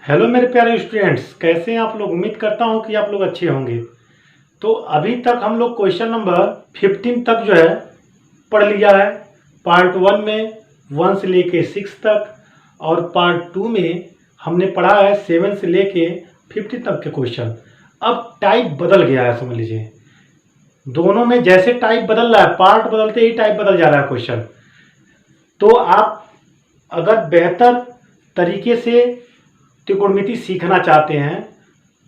Hello मेरे प्यारे students, कैसे हैं आप लोग। उम्मीद करता हूं कि आप लोग अच्छे होंगे। तो अभी तक हम लोग क्वेश्चन नंबर 15 तक जो है पढ़ लिया है। पार्ट 1 में 1 से लेके 6 तक, और पार्ट 2 में हमने पढ़ा है 7 से लेके 50 तक के क्वेश्चन। अब टाइप बदल गया है, समझ लीजिए। दोनों में जैसे टाइप बदल रहा है, पार्ट बदलते ही टाइप बदल जा रहा है क्वेश्चन। तो आप अगर बेहतर तरीके से त्रिकोणमिति सीखना चाहते हैं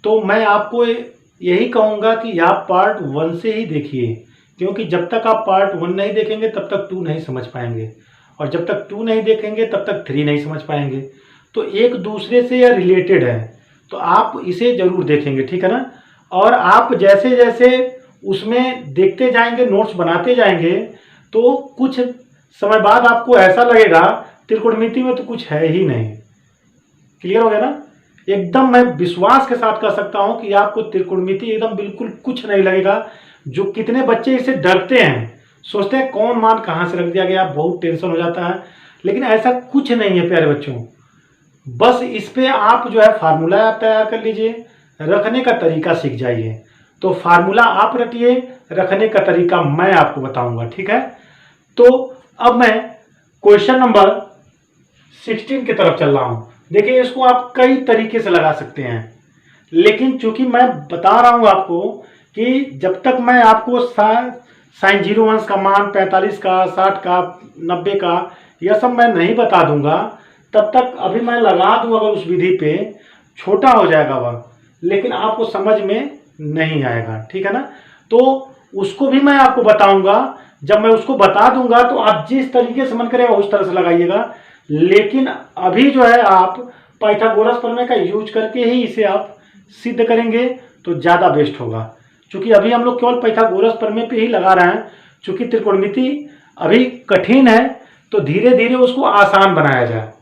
तो मैं आपको यही कहूँगा कि आप पार्ट 1 से ही देखिए, क्योंकि जब तक आप पार्ट 1 नहीं देखेंगे तब तक 2 नहीं समझ पाएंगे, और जब तक 2 नहीं देखेंगे तब तक 3 नहीं समझ पाएंगे। तो एक दूसरे से यह रिलेटेड है, तो आप इसे ज़रूर देखेंगे, ठीक है ना। और आप जैसे जैसे उसमें देखते जाएंगे, नोट्स बनाते जाएंगे, तो कुछ समय बाद आपको ऐसा लगेगा त्रिकोणमिति में तो कुछ है ही नहीं। क्लियर हो गया ना। एकदम मैं विश्वास के साथ कह सकता हूं कि आपको त्रिकोणमिति एकदम बिल्कुल कुछ नहीं लगेगा। जो कितने बच्चे इसे डरते हैं, सोचते हैं कौन मान कहां से रख दिया गया, बहुत टेंशन हो जाता है, लेकिन ऐसा कुछ नहीं है प्यारे बच्चों। बस इस पे आप जो है फार्मूला आप तैयार कर लीजिए, रखने का तरीका सीख जाइए। तो फार्मूला आप रटिए, रखने का तरीका मैं आपको बताऊंगा, ठीक है। तो अब मैं क्वेश्चन नंबर 16 की तरफ चल रहा हूं। देखिए, इसको आप कई तरीके से लगा सकते हैं, लेकिन चूंकि मैं बता रहा हूं आपको कि जब तक मैं आपको साइन 0 अंश का मान 45 का, 60 का, 90 का, यह सब मैं नहीं बता दूंगा, तब तक अभी मैं लगा दूं अगर उस विधि पे, छोटा हो जाएगा वह, लेकिन आपको समझ में नहीं आएगा, ठीक है ना। तो उसको भी मैं आपको बताऊंगा। जब मैं उसको बता दूंगा तो आप जिस तरीके से मन करेगा उस तरह से लगाइएगा, लेकिन अभी जो है आप पाइथागोरस प्रमेय का यूज करके ही इसे आप सिद्ध करेंगे तो ज़्यादा बेस्ट होगा। क्योंकि अभी हम लोग केवल पाइथागोरस प्रमेय पे ही लगा रहे हैं। क्योंकि त्रिकोणमिति अभी कठिन है, तो धीरे धीरे उसको आसान बनाया जाए।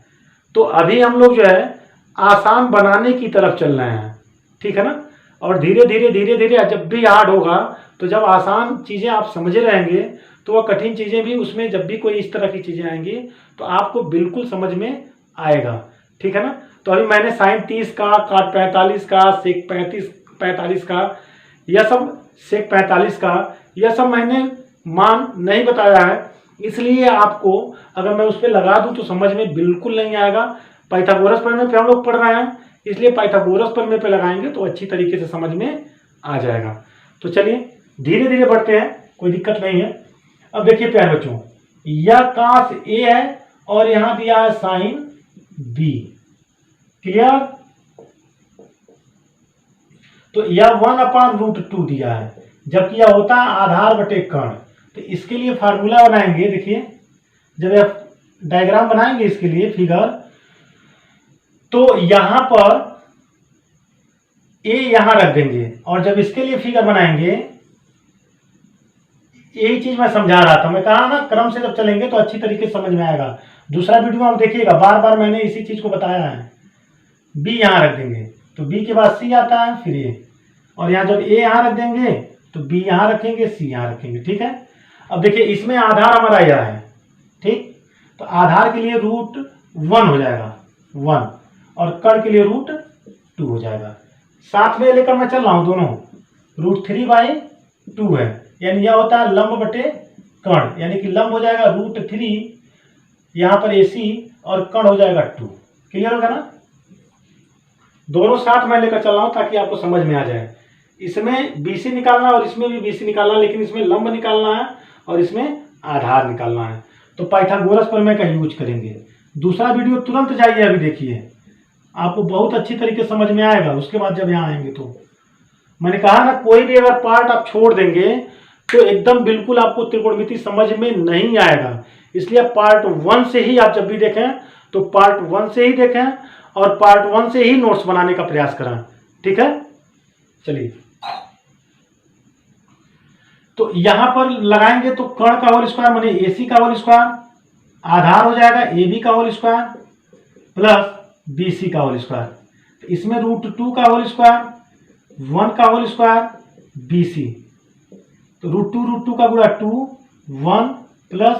तो अभी हम लोग जो है आसान बनाने की तरफ चल रहे हैं, ठीक है ना। और धीरे धीरे धीरे धीरे जब भी हार्ड होगा, तो जब आसान चीज़ें आप समझे रहेंगे, तो वह कठिन चीज़ें भी उसमें जब भी कोई इस तरह की चीज़ें आएंगी तो आपको बिल्कुल समझ में आएगा, ठीक है ना। तो अभी मैंने साइन 30 का, काट 45 का, सेक 45 का, यह सब सेक 45 का, यह सब मैंने मान नहीं बताया है, इसलिए आपको अगर मैं उस पर लगा दूं तो समझ में बिल्कुल नहीं आएगा। पाइथागोरस प्रमेय पे हम लोग पढ़ रहे हैं, इसलिए पाइथागोरस प्रमेय पे लगाएंगे तो अच्छी तरीके से समझ में आ जाएगा। तो चलिए धीरे धीरे बढ़ते हैं, कोई दिक्कत नहीं है। अब देखिए प्यारे बच्चों, यह काश ए है और यहां दिया है साइन बी। क्लियर। तो यह 1/√2 दिया है, जबकि यह होता है आधार बटे कर्ण। तो इसके लिए फार्मूला बनाएंगे। देखिए, जब यह डायग्राम बनाएंगे इसके लिए फिगर, तो यहां पर ए यहां रख देंगे, और जब इसके लिए फिगर बनाएंगे, यही चीज मैं समझा रहा था। मैं कहा ना, क्रम से जब चलेंगे तो अच्छी तरीके से समझ में आएगा। दूसरा वीडियो आप देखिएगा, बार बार मैंने इसी चीज को बताया है। बी यहां रख देंगे तो बी के बाद सी आता है, फिर ए, और यहां जब ए यहां रख देंगे तो बी यहां रखेंगे, सी यहां रखेंगे, ठीक है। अब देखिए, इसमें आधार हमारा यह है, ठीक। तो आधार के लिए √1 हो जाएगा 1, और कर्ण के लिए √2 हो जाएगा। साथ में लेकर मैं चल रहा हूं, दोनों √3/2 है, यानी यह होता है लंब बटे कर्ण, यानी कि लंब हो जाएगा √3, यहां पर AC, और कर्ण हो जाएगा 2। क्लियर होगा ना। दोनों साथ में लेकर चल रहा हूं ताकि आपको समझ में आ जाए। इसमें BC निकालना और इसमें भी BC निकालना, लेकिन इसमें लंब निकालना है और इसमें आधार निकालना है। तो पाइथागोरस प्रमेय का यूज करेंगे। दूसरा वीडियो तुरंत जाइए, अभी देखिए, आपको बहुत अच्छी तरीके से समझ में आएगा। उसके बाद जब यहाँ आएंगे तो मैंने कहा ना, कोई भी अगर पार्ट आप छोड़ देंगे तो एकदम बिल्कुल आपको त्रिकोणमिति समझ में नहीं आएगा। इसलिए पार्ट 1 से ही आप जब भी देखें तो पार्ट 1 से ही देखें, और पार्ट 1 से ही नोट्स बनाने का प्रयास करें, ठीक है। चलिए, तो यहां पर लगाएंगे तो कर्ण का होल स्क्वायर माने AC का होल स्क्वायर, आधार हो जाएगा AB का होल स्क्वायर प्लस BC का होल स्क्वायर। तो इसमें √2 का होल स्क्वायर, 1 का होल स्क्वायर, BC, तो √2 का गुणा 2, 1 प्लस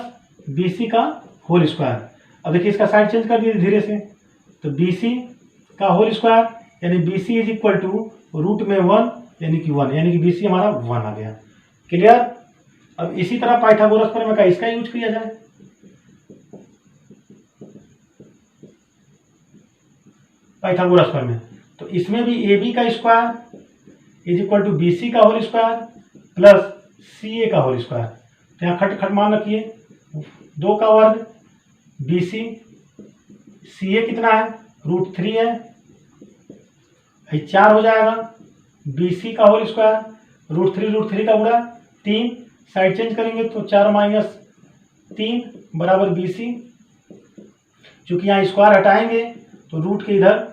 BC का होल स्क्वायर। अब देखिए, इसका साइड चेंज कर दीजिए धीरे से, तो BC का होल स्क्वायर यानी B C is equal to root में 1 यानी कि 1, यानी कि बी सी हमारा 1 आ गया। क्लियर। अब इसी तरह पाइथागोरस प्रमेय का इसका यूज किया जाए। पाइथागोरस प्रमेय तो इसमें भी ए बी का square is equal to B C का whole square plus C A का होल स्क्वायर। तो यहाँ खट खट मान रखिए 2 का वर्ग बी सी, सी ए कितना है रूट 3 है, 4 हो जाएगा बी सी का होल स्क्वायर रूट थ्री का गुणा 3, साइड चेंज करेंगे तो 4 माइनस 3 बराबर बी सी। चूंकि यहाँ स्क्वायर हटाएंगे तो रूट के इधर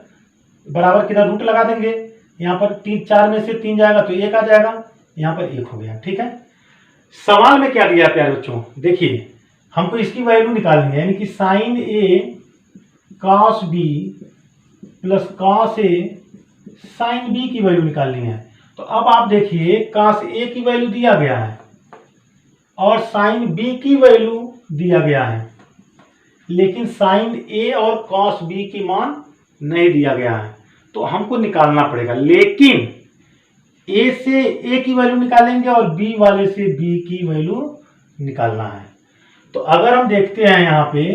बराबर किधर रूट लगा देंगे, यहाँ पर 4 में से 3 जाएगा तो 1 आ जाएगा, यहाँ पर 1 हो गया। ठीक है। सवाल में क्या दिया प्यारे बच्चों, देखिए हमको इसकी वैल्यू निकालनी है, यानी कि sign A cos B plus cos A sine B की वैल्यू निकालनी है। तो अब आप देखिए कॉस ए की वैल्यू दिया गया है और साइन बी की वैल्यू दिया गया है, लेकिन साइन ए और कॉस बी की मान नहीं दिया गया है, तो हमको निकालना पड़ेगा। लेकिन ए से ए की वैल्यू निकालेंगे और बी वाले से बी की वैल्यू निकालना है। तो अगर हम देखते हैं यहाँ पे,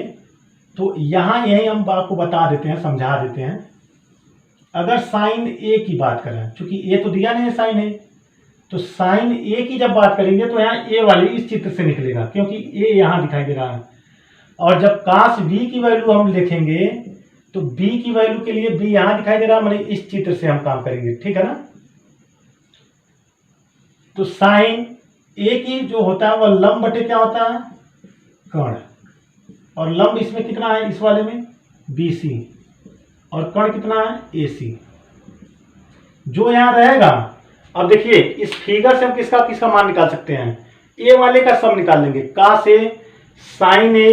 तो यहाँ यही हम आपको बता देते हैं, समझा देते हैं। अगर साइन ए की बात करें, चूंकि ए तो दिया नहीं है साइन ए, तो साइन ए की जब बात करेंगे तो यहाँ ए वाली इस चित्र से निकलेगा, क्योंकि ए यहाँ दिखाई दे रहा है। और जब काश बी की वैल्यू हम लिखेंगे तो बी की वैल्यू के लिए बी यहाँ दिखाई दे रहा है, मतलब इस चित्र से हम काम करेंगे। ठीक है ना। तो साइन ए की जो होता है वह लंब बटे क्या होता है कर्ण, और लंब इसमें कितना है इस वाले में बी सी, और कर्ण कितना है ए सी जो यहाँ रहेगा। अब देखिए इस फिगर से हम किसका किसका मान निकाल सकते हैं, ए वाले का सम निकाल लेंगे, cos A sine A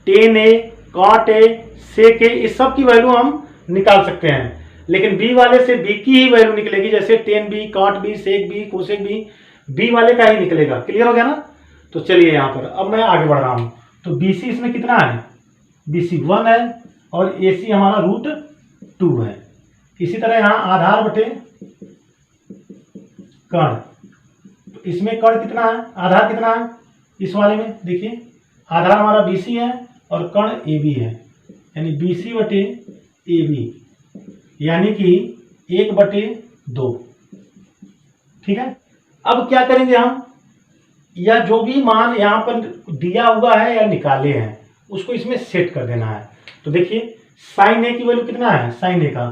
tan A cot A sec A, इस सब की वैल्यू हम निकाल सकते हैं। लेकिन बी वाले से बी की ही वैल्यू निकलेगी, जैसे ten be caught B sec B cosec B वाले का ही निकलेगा। क्लियर हो गया ना। तो चलिए यहाँ पर अब मैं आगे बढ़ रहा हूँ। तो बी सी इसमें कितना है, बी सी 1 है और ए सी हमारा रूट 2 है। इसी तरह यहाँ आधार बटे कर्ण, तो इसमें कर्ण कितना है, आधार कितना है इस वाले में, देखिए आधार हमारा बी सी है और कर्ण ए बी है, यानी बी सी बटे ए बी, यानी कि 1/2। ठीक है। अब क्या करेंगे हम, या जो भी मान यहाँ पर दिया हुआ है या निकाले हैं उसको इसमें सेट कर देना है। तो देखिए साइन ए की वैल्यू कितना है, साइन ए का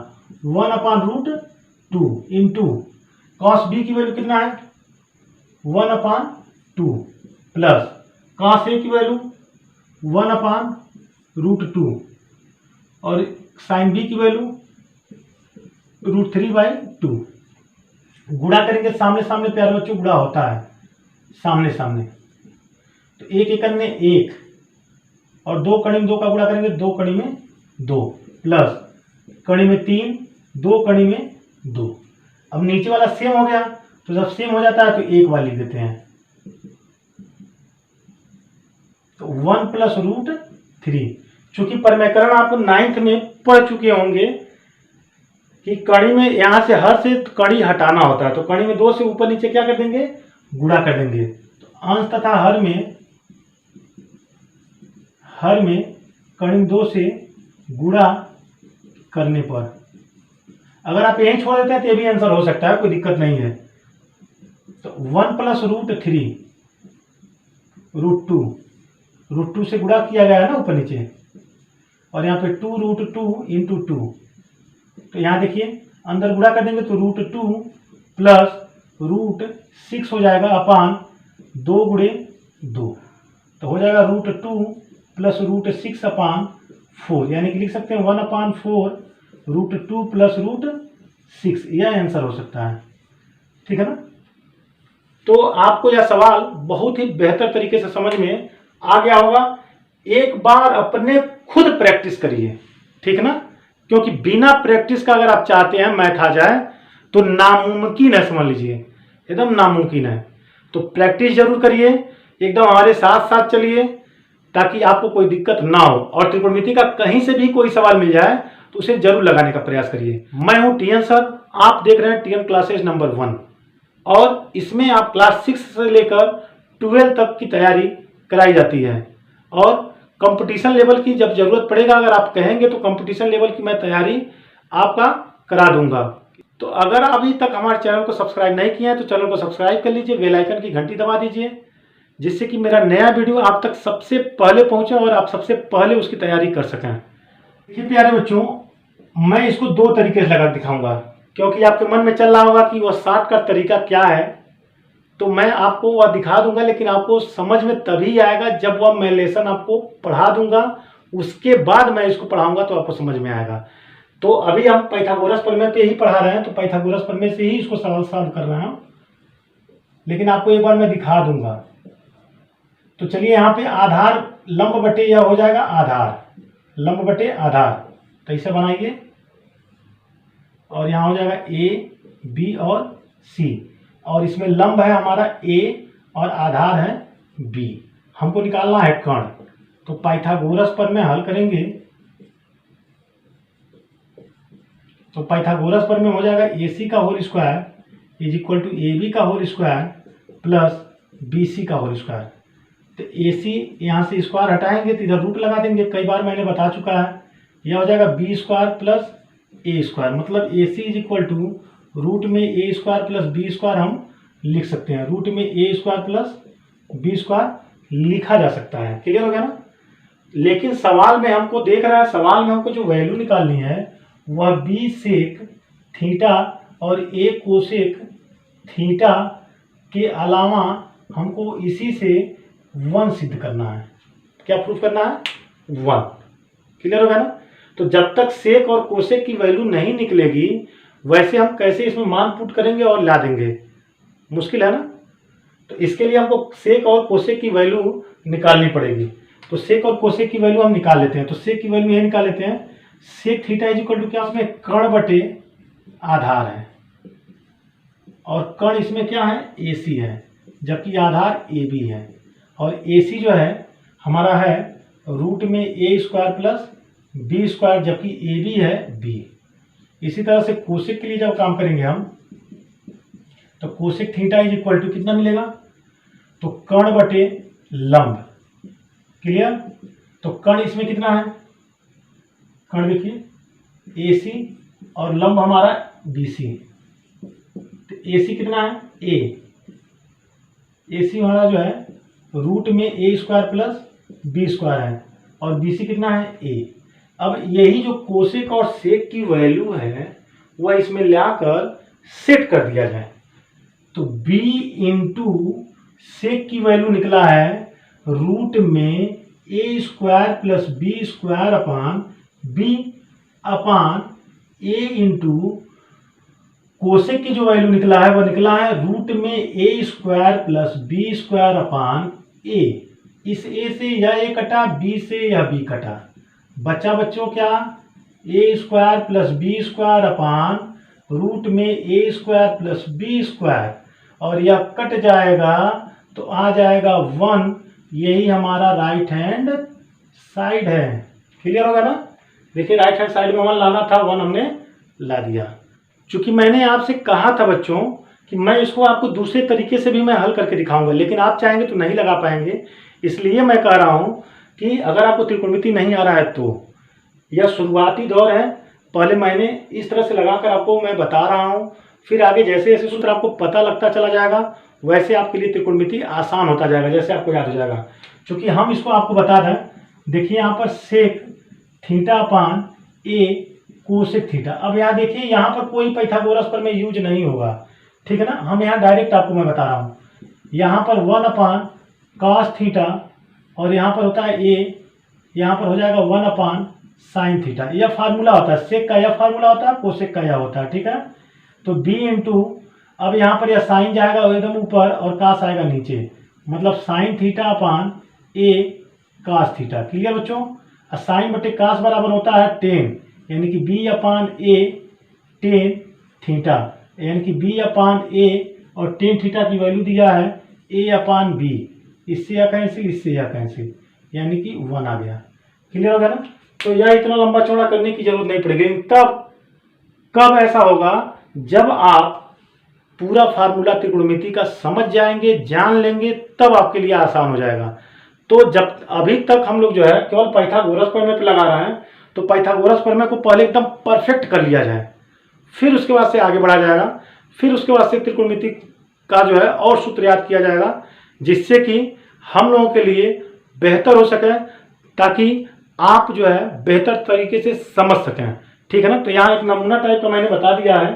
1/√2 इंटू कॉस बी की वैल्यू कितना है 1/2 प्लस कॉस ए की वैल्यू 1/√2 और साइन बी की वैल्यू √3/2। गुणा करेंगे सामने सामने प्यारे बच्चों, गुणा होता है सामने सामने, तो 1 एकन में 1 और 2 कड़ी में 2 का गुणा करेंगे 2 कड़ी में 2 प्लस कड़ी में 3 2 कड़ी में 2। अब नीचे वाला सेम हो गया, तो जब सेम हो जाता है तो 1 वाली लिख देते हैं, तो 1 + √3। चूंकि परिमेयकरण आपको 9th में पढ़ चुके होंगे कि कड़ी में यहाँ से हर से कड़ी हटाना होता है, तो कड़ी में 2 से ऊपर नीचे क्या कर देंगे, गुणा कर देंगे। तो अंश तथा हर में कड़ी में 2 से गुणा करने पर, अगर आप यही छोड़ देते हैं तो ये भी आंसर हो सकता है, कोई दिक्कत नहीं है। तो 1 + √3 √2 से गुणा किया गया है ना ऊपर नीचे, और यहाँ पे 2√2 इंटू 2, तो यहाँ देखिए अंदर गुणा कर देंगे तो √2 प्लस √6 हो जाएगा अपान 2 × 2, तो हो जाएगा √2 प्लस √6 अपान 4, यानी कि लिख सकते हैं 1/4 √2 प्लस √6, यह आंसर हो सकता है। ठीक है ना। तो आपको यह सवाल बहुत ही बेहतर तरीके से समझ में आ गया होगा। एक बार अपने खुद प्रैक्टिस करिए, ठीक है ना, क्योंकि बिना प्रैक्टिस का अगर आप चाहते हैं मैथ आ जाए तो नामुमकिन है, समझ लीजिए एकदम नामुमकिन है। तो प्रैक्टिस जरूर करिए, एकदम हमारे साथ साथ चलिए ताकि आपको कोई दिक्कत ना हो, और त्रिकोणमिति का कहीं से भी कोई सवाल मिल जाए तो उसे जरूर लगाने का प्रयास करिए। मैं हूं टीएन सर, आप देख रहे हैं टीएन क्लासेज नंबर 1 और इसमें आप क्लास 6 से लेकर 12 तक की तैयारी कराई जाती है और कंपटीशन लेवल की जब जरूरत पड़ेगा, अगर आप कहेंगे तो कंपटीशन लेवल की मैं तैयारी आपका करा दूंगा। तो अगर अभी तक हमारे चैनल को सब्सक्राइब नहीं किया है तो चैनल को सब्सक्राइब कर लीजिए, बेल आइकन की घंटी दबा दीजिए, जिससे कि मेरा नया वीडियो आप तक सबसे पहले पहुंचे और आप सबसे पहले उसकी तैयारी कर सकें। देखिए प्यारे बच्चों, मैं इसको 2 तरीके से लगा दिखाऊंगा, क्योंकि आपके मन में चल रहा होगा कि वह शॉर्टकट तरीका क्या है, तो मैं आपको वह दिखा दूंगा, लेकिन आपको समझ में तभी आएगा जब वह मैं लेसन आपको पढ़ा दूंगा, उसके बाद मैं इसको पढ़ाऊंगा तो आपको समझ में आएगा। तो अभी हम पाइथागोरस प्रमेय पे ही पढ़ा रहे हैं, तो पाइथागोरस प्रमेय से ही इसको सवाल सॉल्व कर रहे हैं, लेकिन आपको एक बार मैं दिखा दूंगा। तो चलिए यहाँ पे आधार लंब बटे यह हो जाएगा आधार, लंब बटे आधार, तो इसे बनाइए और यहाँ हो जाएगा ए बी और सी, और इसमें लंब है हमारा ए और आधार है बी। हमको निकालना है कर्ण, तो पाइथागोरस प्रमेय हल करेंगे तो पाइथागोरस प्रमेय हो जाएगा ए सी का whole square is equal to A B का whole square plus B C का होल स्क्वायर। तो ए सी यहाँ से स्क्वायर हटाएंगे तो इधर रूट लगा देंगे, कई बार मैंने बता चुका है। यह हो जाएगा बी स्क्वायर प्लस ए स्क्वायर, मतलब ए सी इज इक्वल टू रूट में A square plus B square हम लिख सकते हैं, रूट में A square plus B square लिखा जा सकता है। क्लियर हो गया ना। लेकिन सवाल में हमको देख रहा है, सवाल में हमको जो वैल्यू निकालनी है वह बी सेक थीटा और ए कोसेक थीटा के अलावा हमको इसी से 1 सिद्ध करना है। क्या प्रूफ करना है? 1। क्लियर हो गया ना। तो जब तक सेक और कोसेक की वैल्यू नहीं निकलेगी, वैसे हम कैसे इसमें मान पुट करेंगे और ला देंगे, मुश्किल है ना। तो इसके लिए हमको सेक और कोसेक की वैल्यू निकालनी पड़ेगी। तो सेक और कोसेक की वैल्यू हम निकाल लेते हैं। तो सेक की वैल्यू ये निकाल लेते हैं, sec theta is equal to क्या, उसमें कर्ण बटे आधार है और कर्ण इसमें क्या है, ए सी है, जबकि आधार ए बी है, और ए सी जो है हमारा है रूट में A square plus B square, जबकि ए बी है बी। इसी तरह से कोसेक के लिए जब काम करेंगे हम, तो cosec theta is equal to कितना मिलेगा, तो कर्ण बटे लंब। क्लियर। तो कर्ण इसमें कितना है, कर्ण देखिए ए सी और लंब हमारा बी सी। तो ए सी कितना है, ए सी हमारा जो है रूट में A square plus B square है, और बी सी कितना है, ए। अब यही जो कोसेक और सेक की वैल्यू है वह इसमें लाकर सेट कर दिया जाए। तो b इंटू सेक की वैल्यू निकला है रूट में A square plus B square upon B upon A into cosec की जो वैल्यू निकला है वह निकला है रूट में A square plus B square upon A. इस ए से यह ए कटा, बी से यह बी कटा, बच्चा बच्चों क्या, A square plus B square upon root में A square plus B square, और यह कट जाएगा तो आ जाएगा 1। यही हमारा राइट हैंड साइड है। क्लियर होगा ना। देखिए राइट हैंड साइड में 1 लाना था, 1 हमने ला दिया। चूंकि मैंने आपसे कहा था बच्चों कि मैं इसको आपको दूसरे तरीके से भी मैं हल करके दिखाऊंगा, लेकिन आप चाहेंगे तो नहीं लगा पाएंगे। इसलिए मैं कह रहा हूं कि अगर आपको त्रिकोणमिति नहीं आ रहा है तो यह शुरुआती दौर है, पहले मैंने इस तरह से लगाकर आपको मैं बता रहा हूं, फिर आगे जैसे जैसे सूत्र आपको पता लगता चला जाएगा वैसे आपके लिए त्रिकोणमिति आसान होता जाएगा, जैसे आपको याद हो जाएगा। क्योंकि हम इसको आपको बता दें, देखिए यहाँ पर सेक थीटा अपान ए कोसेक थीटा। अब यहाँ देखिए यहाँ पर कोई पाइथागोरस प्रमेय यूज नहीं होगा, ठीक है ना। हम यहाँ डायरेक्ट आपको मैं बता रहा हूँ, यहाँ पर 1 अपान कॉस थीटा और यहाँ पर होता है ए, यहाँ पर हो जाएगा 1 अपान साइन थीटा। यह फार्मूला होता है, सेक का यह फार्मूला होता है, कोसेक का यह होता है, ठीक है। तो बी इंटू, अब यहाँ पर यह साइन जाएगा एकदम ऊपर और कास आएगा नीचे, मतलब साइन थीटा अपान ए कास थीटा। क्लियर बच्चों। साइन बटे कास बराबर होता है 10, यानी कि बी अपान ए 10 थीटा, यानी कि बी अपान ए और 10 थीटा की वैल्यू दिया है ए अपान बी। इससे या कैंसिल, इससे या कैंसिल, यानी कि 1 आ गया। क्लियर हो गया ना। तो यह इतना लंबा चौड़ा करने की जरूरत नहीं पड़ेगी। तब कब ऐसा होगा, जब आप पूरा फार्मूला त्रिकोणमिति का समझ जाएंगे, जान लेंगे, तब आपके लिए आसान हो जाएगा। तो जब अभी तक हम लोग जो है केवल पाइथागोरस प्रमेय पे लगा रहे हैं, तो पाइथागोरस प्रमेय को पहले एकदम परफेक्ट कर लिया जाए, फिर उसके बाद से आगे बढ़ा जाएगा। फिर उसके बाद से त्रिकोणमिति का जो है और सूत्र याद किया जाएगा, जिससे कि हम लोगों के लिए बेहतर हो सके, ताकि आप जो है बेहतर तरीके से समझ सकें। ठीक है ना। तो यहाँ एक नमूना टाइप का मैंने बता दिया है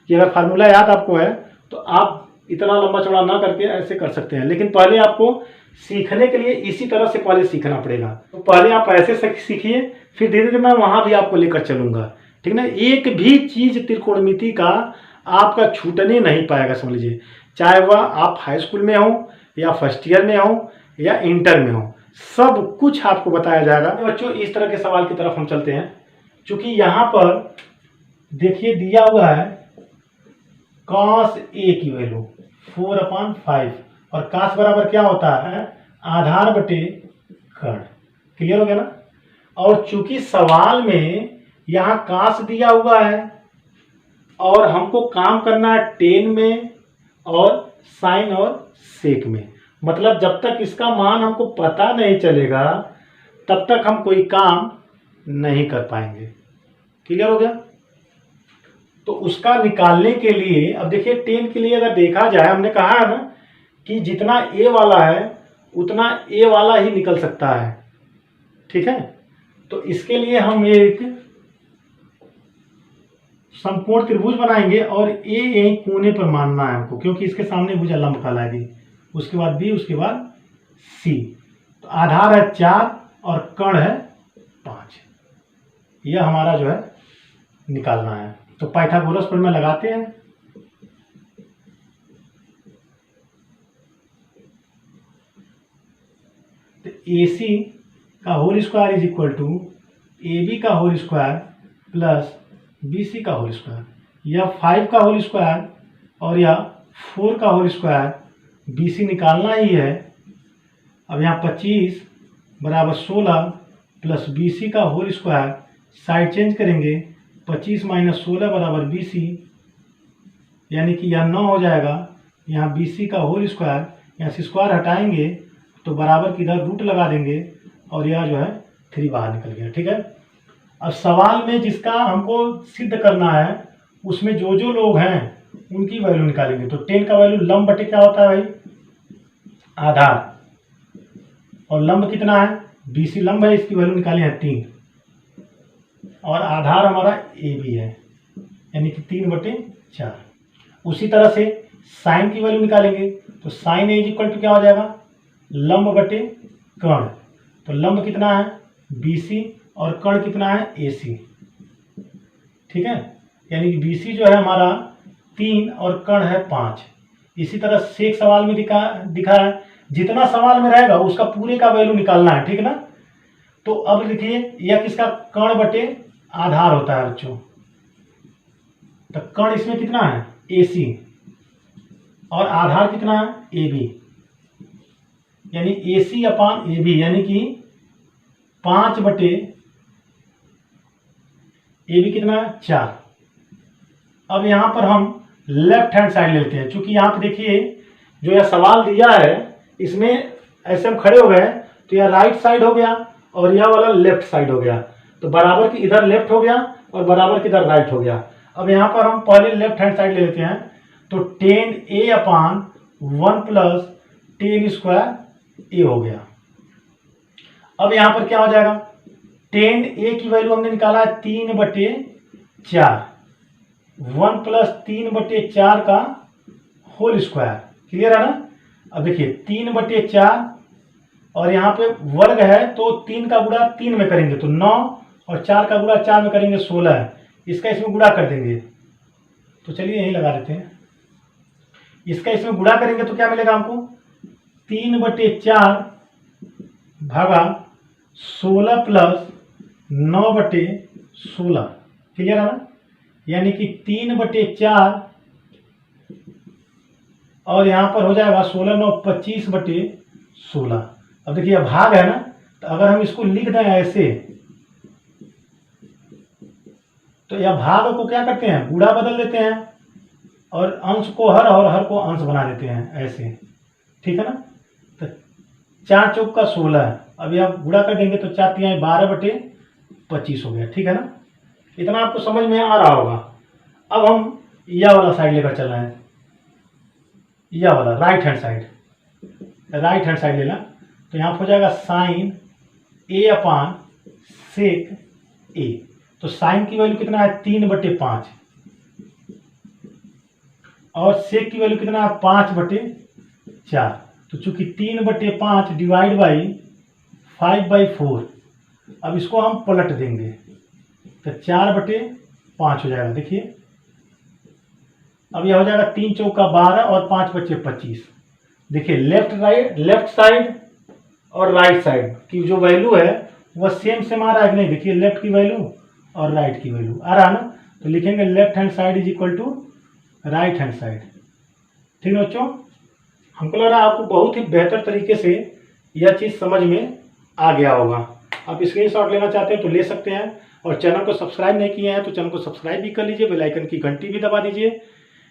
कि अगर फार्मूला याद आपको है तो आप इतना लंबा चौड़ा ना करके ऐसे कर सकते हैं, लेकिन पहले आपको सीखने के लिए इसी तरह से पहले सीखना पड़ेगा। तो पहले आप ऐसे सीखिए, फिर धीरे धीरे मैं वहां भी आपको लेकर चलूंगा। ठीक ना। एक भी चीज त्रिकोणमिति का आपका छूटने नहीं पाएगा, समझ लीजिए, चाहे वह आप हाई स्कूल में हो या फर्स्ट ईयर में हो या इंटर में हो, सब कुछ आपको बताया जाएगा। बच्चों, इस तरह के सवाल की तरफ हम चलते हैं। क्योंकि यहाँ पर देखिए दिया हुआ है cos a की वैल्यू 4/5 और cos बराबर क्या होता है, आधार बटे कर्ण। क्लियर हो गया ना। और चूंकि सवाल में यहाँ cos दिया हुआ है और हमको काम करना है tan में और sin और sec में, मतलब जब तक इसका मान हमको पता नहीं चलेगा तब तक हम कोई काम नहीं कर पाएंगे। क्लियर हो गया। तो उसका निकालने के लिए अब देखिए tan के लिए अगर देखा जाए, हमने कहा है ना कि जितना a वाला है उतना a वाला ही निकल सकता है। ठीक है। तो इसके लिए हम एक समकोण त्रिभुज बनाएंगे और a यही कोने पर मानना है हमको, क्योंकि इसके सामने भुजा लंब कहलाएगी, उसके बाद b, उसके बाद c। तो आधार है 4 और कर्ण है 5। यह हमारा जो है निकालना है। तो पाइथागोरस प्रमेय लगाते हैं। तो AC का whole square is equal to AB का होल स्क्वायर प्लस BC का होल स्क्वायर। यह 5 का होल स्क्वायर और यह 4 का होल स्क्वायर, BC निकालना ही है। अब यहाँ 25 बराबर 16 प्लस BC का होल स्क्वायर, साइड चेंज करेंगे, 25 माइनस 16 बराबर BC, यानी कि यह 9 हो जाएगा। यहाँ BC का होल स्क्वायर, यहाँ से स्क्वायर हटाएंगे तो बराबर की इधर रूट लगा देंगे और यह जो है 3 बाहर निकल गया। ठीक है। अब सवाल में जिसका हमको सिद्ध करना है उसमें जो जो लोग हैं उनकी वैल्यू निकालेंगे। तो 10 का वैल्यू लंब बटे क्या होता है भाई, आधार, और लंब कितना है, BC लंब है, इसकी वैल्यू निकाले हैं 3 और आधार हमारा AB है, यानी कि 3/4। उसी तरह से साइन की वैल्यू निकालेंगे। तो साइन इज इक्वल टू क्या हो जाएगा, लंब बटे कर्ण। तो लंब कितना है BC और कर्ण कितना है AC। ठीक है। यानी कि BC जो है हमारा 3 और कर्ण है 5। इसी तरह सेक सवाल में दिखा है, जितना सवाल में रहेगा उसका पूरे का वैल्यू निकालना है। ठीक ना। तो अब देखिए यह किसका, कर्ण बटे आधार होता है बच्चों। तो कर्ण इसमें कितना है AC और आधार कितना है AB, यानी AC/AB, यानी कि 5/AB कितना है 4। अब यहां पर हम लेफ्ट हैंड साइड लेते हैं। चूंकि यहां पे देखिए जो यह सवाल दिया है इसमें ऐसे हम खड़े हो गए तो यह राइट साइड हो गया और यह वाला लेफ्ट साइड हो गया। तो बराबर की इधर लेफ्ट हो गया और बराबर की इधर राइट हो गया। अब यहाँ पर हम पहले लेफ्ट हैंड साइड ले लेते हैं। तो 10A/1 प्लस 10² A हो गया। अब यहाँ पर क्या हो जाएगा, 10A की वैल्यू हमने निकाला है 3/4, 1 प्लस 3/4 का होल स्क्वायर। क्लियर है ना। अब देखिए 3/4 और यहाँ पे वर्ग है तो 3 का गुणा 3 में करेंगे तो 9 और 4 का गुणा 4 में करेंगे 16 है। इसका इसमें गुणा कर देंगे तो चलिए यही लगा देते हैं। इसका इसमें गुणा करेंगे तो क्या मिलेगा हमको, 3/4 भागा 16 प्लस 9/16। क्लियर है ना। यानी कि 3/4 और यहाँ पर हो जाएगा 16 9 25/16। अब देखिए भाग है ना, तो अगर हम इसको लिख दें ऐसे तो यह भाग को क्या करते हैं, गुणा बदल देते हैं और अंश को हर और हर को अंश बना देते हैं ऐसे, ठीक है ना। तो 4 चौक का 16, अभी आप गुणा कर देंगे तो 4 तिहाई 12/25 हो गया, ठीक है ना। इतना आपको समझ में आ रहा होगा। अब हम यह वाला साइड लेकर चल रहे हैं, यह वाला राइट हैंड साइड लेना। तो यहाँ हो जाएगा साइन a/sec a। तो साइन की वैल्यू कितना है 3/5 और सेक की वैल्यू कितना है 5/4। तो चूंकि 3/5 डिवाइड बाई 5/4, अब इसको हम पलट देंगे तो 4/5 हो जाएगा। देखिए अब यह हो जाएगा 3 चौका 12 और 5/25। देखिए लेफ्ट साइड और राइट साइड की जो वैल्यू है वह सेम आ रहा है कि नहीं। देखिए लेफ्ट की वैल्यू और राइट की वैल्यू आ रहा है ना। तो लिखेंगे left hand side is equal to right hand side, ठीक है बच्चों। हमको लग रहा है आपको बहुत ही बेहतर तरीके से यह चीज़ समझ में आ गया होगा। आप स्क्रीनशॉट लेना चाहते हैं तो ले सकते हैं, और चैनल को सब्सक्राइब नहीं किए हैं तो चैनल को सब्सक्राइब भी कर लीजिए, बेल आइकन की घंटी भी दबा दीजिए,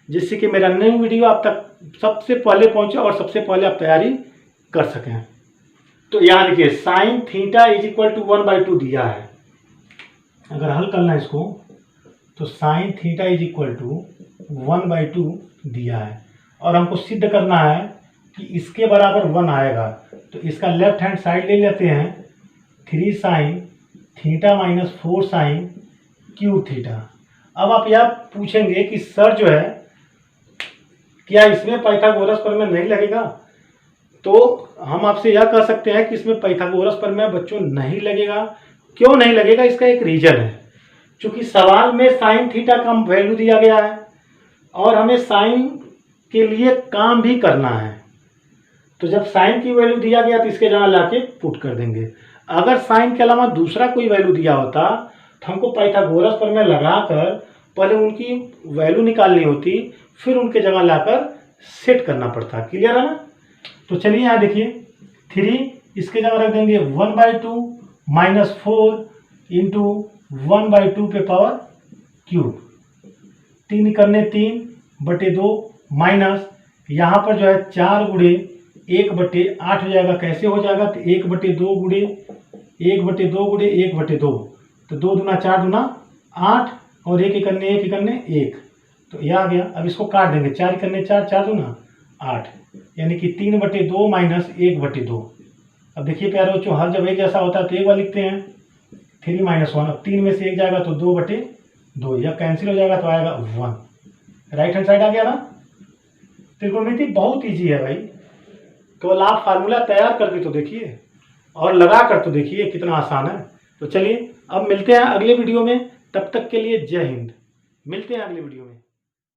जिससे कि मेरा नई वीडियो आप तक सबसे पहले पहुंचे और सबसे पहले आप तैयारी कर सकें। तो यहाँ देखिए sine theta is equal to 1/2 दिया है। अगर हल करना है इसको तो sine theta is equal to 1/2 दिया है, और हमको सिद्ध करना है कि इसके बराबर 1 आएगा। तो इसका लेफ्ट हैंड साइड ले लेते हैं, 3 sine theta minus 4 sine cube theta. अब आप यह पूछेंगे कि सर जो है क्या इसमें पाइथागोरस प्रमेय नहीं लगेगा। तो हम आपसे यह कह सकते हैं कि इसमें पाइथागोरस प्रमेय बच्चों नहीं लगेगा। क्यों नहीं लगेगा, इसका एक रीजन है। क्योंकि सवाल में साइन थीटा का वैल्यू दिया गया है और हमें साइन के लिए काम भी करना है। तो जब साइन की वैल्यू दिया गया तो इसके जगह लाके पुट कर देंगे। अगर साइन के अलावा दूसरा कोई वैल्यू दिया होता तो हमको पाइथागोरस प्रमेय लगाकर पहले उनकी वैल्यू निकालनी होती, फिर उनके जगह लाकर सेट करना पड़ता। क्लियर है ना। तो चलिए यहाँ देखिए 3 इसके जगह रख देंगे 1/2 माइनस 4 इंटू 1/2 पे पावर क्यूब, 3 करने 3/2 माइनस यहाँ पर जो है 4 गुणे 1/8 हो जाएगा। कैसे हो जाएगा, तो 1/2 गुणे 1/2 गुणे 1/2, तो 2 दूना 4 दूना 8 और 1 करने 1, तो यह आ गया। अब इसको काट देंगे, 4 करने 4, 4 दूना 8, यानी कि 3/2 माइनस 1/2। अब देखिए प्यारे बच्चों, हर जब एक जैसा होता है तो एक बार लिखते हैं 3 - 1। अब 3 में से 1 जाएगा तो 2/2, यह कैंसिल हो जाएगा तो आएगा 1। राइट हैंड साइड आ गया ना। त्रिकोणमिति बहुत ईजी है भाई, केवल आप फार्मूला तैयार करके तो देखिए और लगा कर तो देखिए कितना आसान है। तो चलिए अब मिलते हैं अगले वीडियो में, तब तक के लिए जय हिंद। मिलते हैं अगले वीडियो में।